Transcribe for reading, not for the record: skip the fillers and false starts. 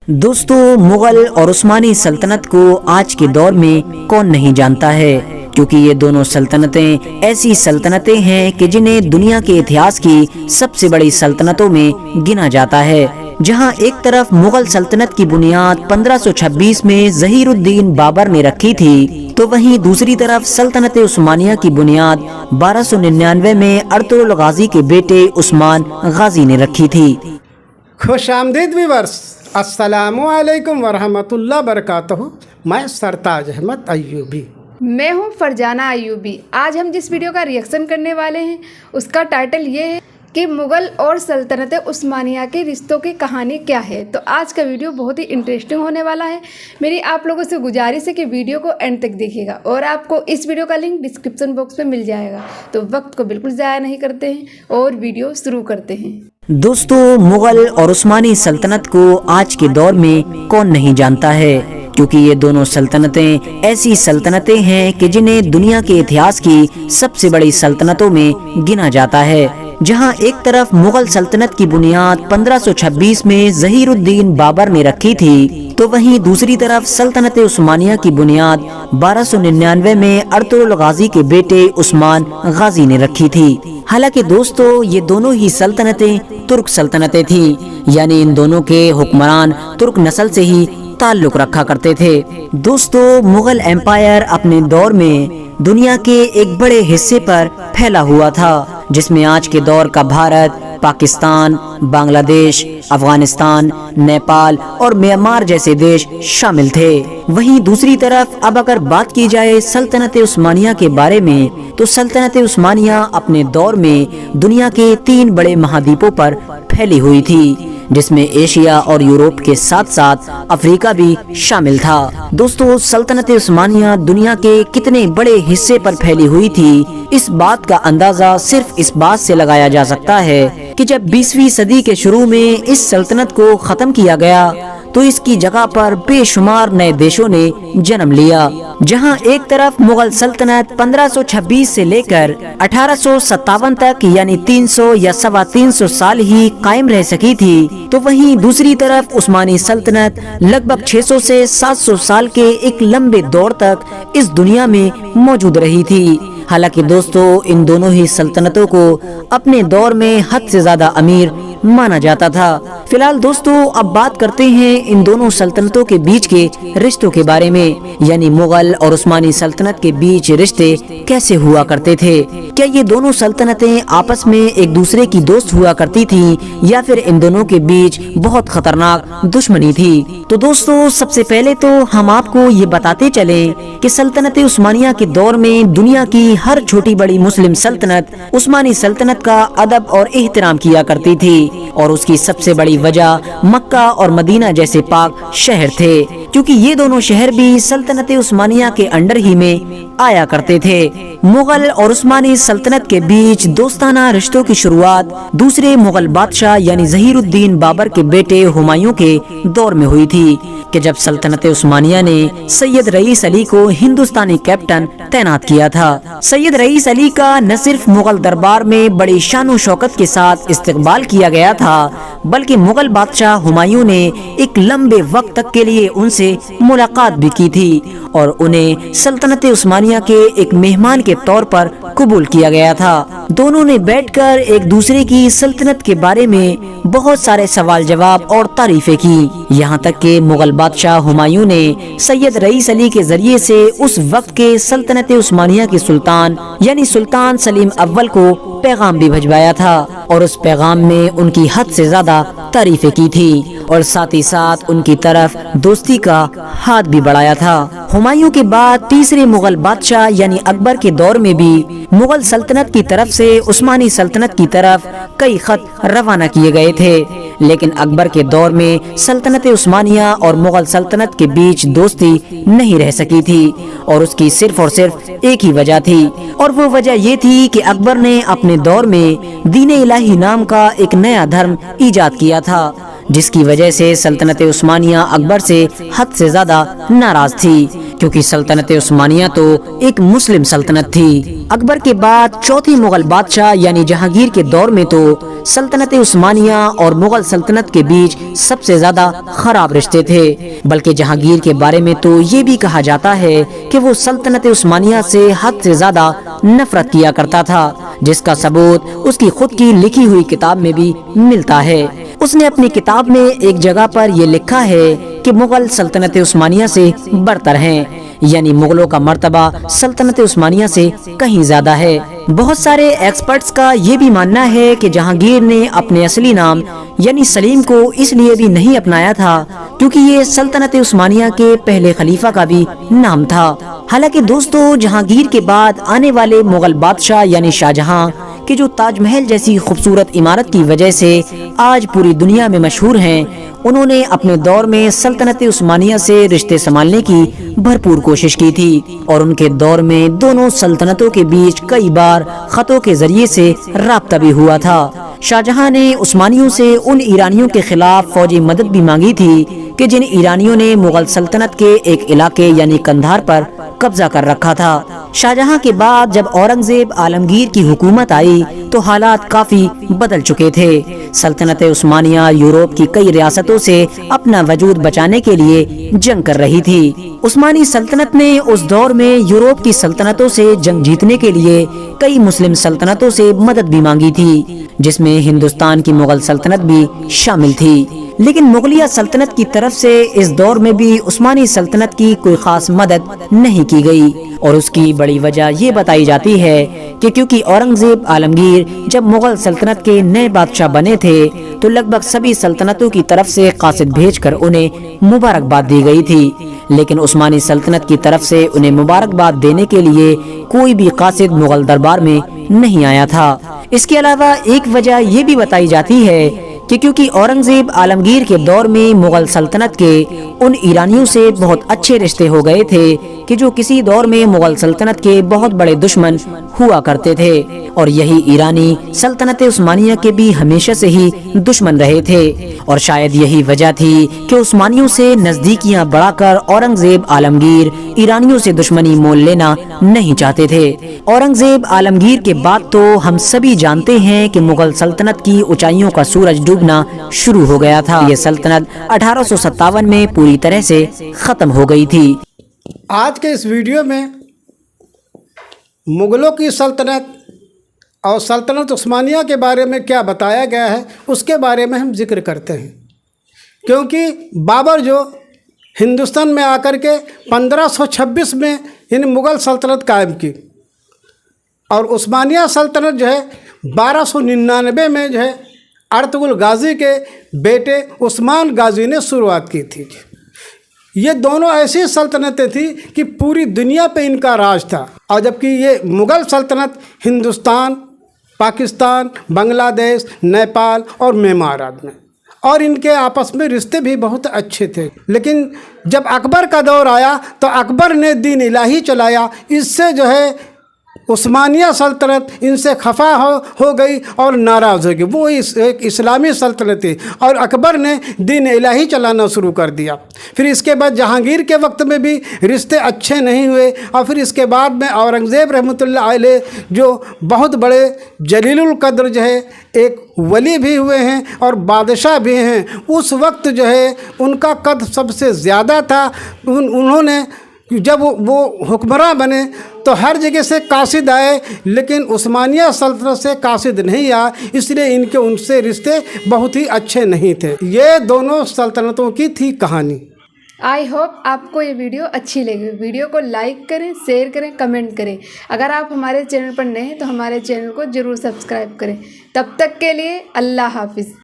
दोस्तों, मुगल और उस्मानी सल्तनत को आज के दौर में कौन नहीं जानता है, क्योंकि ये दोनों सल्तनतें ऐसी सल्तनतें हैं कि जिन्हें दुनिया के इतिहास की सबसे बड़ी सल्तनतों में गिना जाता है। जहां एक तरफ मुगल सल्तनत की बुनियाद 1526 में ज़हीरुद्दीन बाबर ने रखी थी, तो वहीं दूसरी तरफ सल्तनत उस्मानिया की बुनियाद 1299 में अर्तुगरुल गाजी के बेटे उस्मान गाजी ने रखी थी। खुश आमदीद व्यूअर्स, अस्सलामु अलैकुम वरहमतुल्लाह बरकातहू। मैं सरताज अहमद अय्यूबी। मैं हूं फरजाना अय्यूबी। आज हम जिस वीडियो का रिएक्शन करने वाले हैं उसका टाइटल ये है कि मुग़ल और सल्तनत उस्मानिया के रिश्तों की कहानी क्या है। तो आज का वीडियो बहुत ही इंटरेस्टिंग होने वाला है। मेरी आप लोगों से गुजारिश है कि वीडियो को एंड तक देखिएगा और आपको इस वीडियो का लिंक डिस्क्रिप्शन बॉक्स में मिल जाएगा। तो वक्त को बिल्कुल ज़ाया नहीं करते हैं और वीडियो शुरू करते हैं। दोस्तों, मुगल और उस्मानी सल्तनत को आज के दौर में कौन नहीं जानता है, क्योंकि ये दोनों सल्तनतें ऐसी सल्तनतें हैं कि जिन्हें दुनिया के इतिहास की सबसे बड़ी सल्तनतों में गिना जाता है। जहां एक तरफ मुगल सल्तनत की बुनियाद 1526 में ज़हीरुद्दीन बाबर ने रखी थी, तो वहीं दूसरी तरफ सल्तनत उस्मानिया की बुनियाद 1299 में अर्तुगरुल गाजी के बेटे उस्मान गाजी ने रखी थी। हालांकि दोस्तों, ये दोनों ही सल्तनतें तुर्क सल्तनतें थीं, यानी इन दोनों के हुक्मरान तुर्क नस्ल से ही ताल्लुक रखा करते थे। दोस्तों, मुगल एम्पायर अपने दौर में दुनिया के एक बड़े हिस्से पर फैला हुआ था, जिसमें आज के दौर का भारत, पाकिस्तान, बांग्लादेश, अफगानिस्तान, नेपाल और म्यांमार जैसे देश शामिल थे। वहीं दूसरी तरफ अब अगर बात की जाए सल्तनत उस्मानिया के बारे में, तो सल्तनत उस्मानिया अपने दौर में दुनिया के 3 बड़े महाद्वीपों पर फैली हुई थी, जिसमें एशिया और यूरोप के साथ साथ अफ्रीका भी शामिल था। दोस्तों, सल्तनत उस्मानिया दुनिया के कितने बड़े हिस्से पर फैली हुई थी, इस बात का अंदाजा सिर्फ इस बात से लगाया जा सकता है कि जब 20वीं सदी के शुरू में इस सल्तनत को खत्म किया गया, तो इसकी जगह पर बेशुमार नए देशों ने जन्म लिया। जहां एक तरफ मुगल सल्तनत 1526 से लेकर 1857 तक यानी 300 या 325 साल ही कायम रह सकी थी, तो वहीं दूसरी तरफ उस्मानी सल्तनत लगभग 600 से 700 साल के एक लंबे दौर तक इस दुनिया में मौजूद रही थी। हालांकि दोस्तों, इन दोनों ही सल्तनतों को अपने दौर में हद से ज्यादा अमीर माना जाता था। फिलहाल दोस्तों, अब बात करते हैं इन दोनों सल्तनतों के बीच के रिश्तों के बारे में, यानी मुगल और उस्मानी सल्तनत के बीच रिश्ते कैसे हुआ करते थे। क्या ये दोनों सल्तनतें आपस में एक दूसरे की दोस्त हुआ करती थी, या फिर इन दोनों के बीच बहुत खतरनाक दुश्मनी थी। तो दोस्तों, सबसे पहले तो हम आपको ये बताते चले कि सल्तनत उस्मानिया के दौर में दुनिया की हर छोटी बड़ी मुस्लिम सल्तनत उस्मानी सल्तनत का अदब और एहतराम किया करती थी, और उसकी सबसे बड़ी वजह मक्का और मदीना जैसे पाक शहर थे, क्योंकि ये दोनों शहर भी सल्तनत उस्मानिया के अंडर ही में आया करते थे। मुगल और उस्मानी सल्तनत के बीच दोस्ताना रिश्तों की शुरुआत दूसरे मुगल बादशाह यानी ज़हीरुद्दीन बाबर के बेटे हुमायूं के दौर में हुई थी, कि जब सल्तनत उस्मानिया ने सैयद रईस अली को हिंदुस्तानी कैप्टन तैनात किया था। सैयद रईस अली का न सिर्फ मुगल दरबार में बड़ी शान शौकत के साथ इस्तकबाल किया गया था, बल्कि मुगल बादशाह हुमायूं ने एक लंबे वक्त तक के लिए उनसे मुलाकात भी की थी, और उन्हें सल्तनत उस्मानिया के एक मेहमान के तौर पर कबूल किया गया था। दोनों ने बैठकर एक दूसरे की सल्तनत के बारे में बहुत सारे सवाल जवाब और तारीफें की। यहाँ तक कि मुगल बादशाह हुमायूं ने सैयद रईस अली के जरिए से उस वक्त के सल्तनत उस्मानिया के सुल्तान यानी सुल्तान सलीम अव्वल को पैगाम भी भिजवाया था, और उस पैगाम में उनकी हद से ज्यादा तारीफें की थी, और साथ ही साथ उनकी तरफ दोस्ती का हाथ भी बढ़ाया था। हुमायूं के बाद तीसरे मुगल बादशाह यानी अकबर के दौर में भी मुगल सल्तनत की तरफ से उस्मानी सल्तनत की तरफ कई खत रवाना किए गए थे, लेकिन अकबर के दौर में सल्तनत उस्मानिया और मुगल सल्तनत के बीच दोस्ती नहीं रह सकी थी, और उसकी सिर्फ और सिर्फ एक ही वजह थी, और वो वजह ये थी कि अकबर ने अपने दौर में दीन इलाही नाम का एक नया धर्म ईजाद किया था, जिसकी वजह से सल्तनत उस्मानिया अकबर से हद से ज्यादा नाराज थी। क्योंकि सल्तनत उस्मानिया तो एक मुस्लिम सल्तनत थी। अकबर के बाद चौथी मुगल बादशाह यानी जहांगीर के दौर में तो सल्तनत उस्मानिया और मुगल सल्तनत के बीच सबसे ज्यादा खराब रिश्ते थे। बल्कि जहांगीर के बारे में तो ये भी कहा जाता है कि वो सल्तनत उस्मानिया से हद से ज्यादा नफरत किया करता था, जिसका सबूत उसकी खुद की लिखी हुई किताब में भी मिलता है। उसने अपनी किताब में एक जगह पर ये लिखा है कि मुगल सल्तनत उस्मानिया से बरतर हैं, यानी मुगलों का मर्तबा सल्तनत उस्मानिया से कहीं ज्यादा है। बहुत सारे एक्सपर्ट्स का ये भी मानना है कि जहांगीर ने अपने असली नाम यानी सलीम को इसलिए भी नहीं अपनाया था क्योंकि ये सल्तनत उस्मानिया के पहले खलीफा का भी नाम था। हालांकि दोस्तों, जहांगीर के बाद आने वाले मुगल बादशाह यानी शाहजहां कि जो ताजमहल जैसी खूबसूरत इमारत की वजह से आज पूरी दुनिया में मशहूर हैं, उन्होंने अपने दौर में सल्तनत उस्मानिया से रिश्ते संभालने की भरपूर कोशिश की थी और उनके दौर में दोनों सल्तनतों के बीच कई बार खतों के जरिए से राब्ता भी हुआ था। शाहजहां ने उस्मानियों से उन ईरानियों के खिलाफ फौजी मदद भी मांगी थी कि जिन ईरानियों ने मुगल सल्तनत के एक इलाके यानी कंधार पर कब्जा कर रखा था। शाहजहां के बाद जब औरंगजेब आलमगीर की हुकूमत आई तो हालात काफी बदल चुके थे। सल्तनत उस्मानिया यूरोप की कई रियासतों से अपना वजूद बचाने के लिए जंग कर रही थी। उस्मानी सल्तनत ने उस दौर में यूरोप की सल्तनतों से जंग जीतने के लिए कई मुस्लिम सल्तनतों से मदद भी मांगी थी, जिसमें हिंदुस्तान की मुगल सल्तनत भी शामिल थी। लेकिन मुगलिया सल्तनत की तरफ से इस दौर में भी उस्मानी सल्तनत की कोई खास मदद नहीं की गई और उसकी बड़ी वजह ये बताई जाती है कि क्योंकि औरंगजेब आलमगीर जब मुगल सल्तनत के नए बादशाह बने थे तो लगभग सभी सल्तनतों की तरफ से कासिद भेजकर उन्हें मुबारकबाद दी गई थी, लेकिन उस्मानी सल्तनत की तरफ से उन्हें मुबारकबाद देने के लिए कोई भी कासिद मुगल दरबार में नहीं आया था। इसके अलावा एक वजह ये भी बताई जाती है कि क्योंकि औरंगजेब आलमगीर के दौर में मुगल सल्तनत के उन ईरानियों से बहुत अच्छे रिश्ते हो गए थे कि जो किसी दौर में मुगल सल्तनत के बहुत बड़े दुश्मन हुआ करते थे और यही ईरानी सल्तनत उस्मानिया के भी हमेशा से ही दुश्मन रहे थे और शायद यही वजह थी कि उस्मानियों से नजदीकियां बढ़ाकर औरंगजेब आलमगीर ईरानियों से दुश्मनी मोल लेना नहीं चाहते थे। औरंगजेब आलमगीर के बाद तो हम सभी जानते हैं कि मुगल सल्तनत की ऊंचाइयों का सूरज डूबना शुरू हो गया था। ये सल्तनत 1857 में पूरी तरह से खत्म हो गई थी। आज के इस वीडियो में मुगलों की सल्तनत और सल्तनत उस्मानिया के बारे में क्या बताया गया है उसके बारे में हम जिक्र करते हैं, क्योंकि बाबर जो हिंदुस्तान में आकर के 1526 में इन मुग़ल सल्तनत कायम की और उस्मानिया सल्तनत जो है 1299 में जो है अर्तुगरुल गाजी के बेटे उस्मान गाजी ने शुरुआत की थी। ये दोनों ऐसी सल्तनतें थी कि पूरी दुनिया पे इनका राज था और जबकि ये मुग़ल सल्तनत हिंदुस्तान, पाकिस्तान, बांग्लादेश, नेपाल और म्यांमार में और इनके आपस में रिश्ते भी बहुत अच्छे थे। लेकिन जब अकबर का दौर आया तो अकबर ने दीन इलाही चलाया, इससे जो है उस्मानिया सल्तनत इनसे खफा हो गई और नाराज़ हो गई। वो एक इस्लामी सल्तनत थी और अकबर ने दीन इलाही चलाना शुरू कर दिया। फिर इसके बाद जहांगीर के वक्त में भी रिश्ते अच्छे नहीं हुए और फिर इसके बाद में औरंगज़ेब रहमतुल्लाह अलैह जो बहुत बड़े जलीलुल कद्र जो है एक वली भी हुए हैं और बादशाह भी हैं, उस वक्त जो है उनका कद सबसे ज़्यादा था। उन्होंने जब वो हुक्मरान बने तो हर जगह से कासिद आए, लेकिन उस्मानिया सल्तनत से कासिद नहीं आया, इसलिए इनके उनसे रिश्ते बहुत ही अच्छे नहीं थे। ये दोनों सल्तनतों की थी कहानी। आई होप आपको ये वीडियो अच्छी लगी। वीडियो को लाइक करें, शेयर करें, कमेंट करें। अगर आप हमारे चैनल पर नए हैं तो हमारे चैनल को ज़रूर सब्सक्राइब करें। तब तक के लिए अल्लाह हाफिज़।